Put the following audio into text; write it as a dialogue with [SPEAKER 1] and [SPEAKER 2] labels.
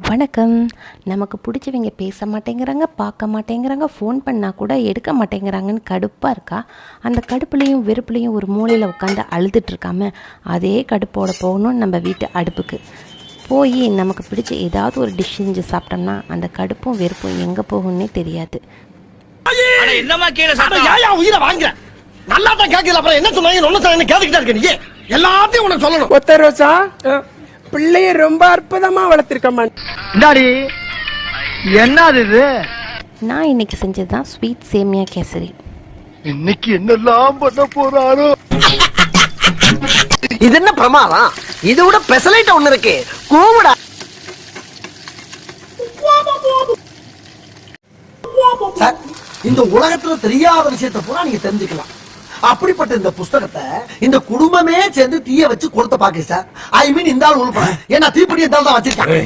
[SPEAKER 1] வணக்கம். நமக்கு பிடிச்சவங்க பேச மாட்டேங்கிறாங்க, பார்க்க மாட்டேங்கிறாங்க, ஃபோன் பண்ணால் கூட எடுக்க மாட்டேங்கிறாங்கன்னு கடுப்பாக இருக்கா? அந்த கடுப்புலேயும் வெறுப்புலேயும் ஒரு மூலையில் உட்காந்து அழுதுட்ருக்காம அதே கடுப்போட போகணும் நம்ம வீட்டு அடுப்புக்கு போய் நமக்கு பிடிச்ச ஏதாவது ஒரு டிஷ் செஞ்சு சாப்பிட்டோம்னா அந்த கடுப்பும் வெறுப்பும் எங்கே போகும்னே தெரியாது.
[SPEAKER 2] உயிரை வாங்க நல்லா தான் கேட்கல, அப்புறம் என்ன சொன்னாங்க கேட்டுக்கிட்டா இருக்க நீ எல்லாத்தையும் உனக்கு சொல்லணும்.
[SPEAKER 3] ஒத்த ரோசா பிள்ளைய ரொம்ப அற்புதமா வளர்த்திருக்கம்மா.
[SPEAKER 2] என்னது இது?
[SPEAKER 1] நான் இன்னைக்கு செஞ்சது தான் ஸ்வீட் சேமியா கேசரி.
[SPEAKER 2] இன்னைக்கு என்னெல்லாம் பண்ண போறாரோ? இது என்ன பிரமாதம்? இது விட பெசலைட் ஒண்ணு இருக்கு, கூவுடா. சார், இந்த உலகத்துல தெரியாத விஷயத்தை பூரா நீங்க தெரிஞ்சுக்கலாம். அப்படிப்பட்ட இந்த புஸ்தகத்தை இந்த குடும்பமே சேர்ந்து தீய வச்சு கொடுத்த பாக்கு சார். ஐ மீன் இந்த ஆள் உள்பட ஏன்னா தீப்படி இருந்தால்தான் வச்சிருக்காங்க.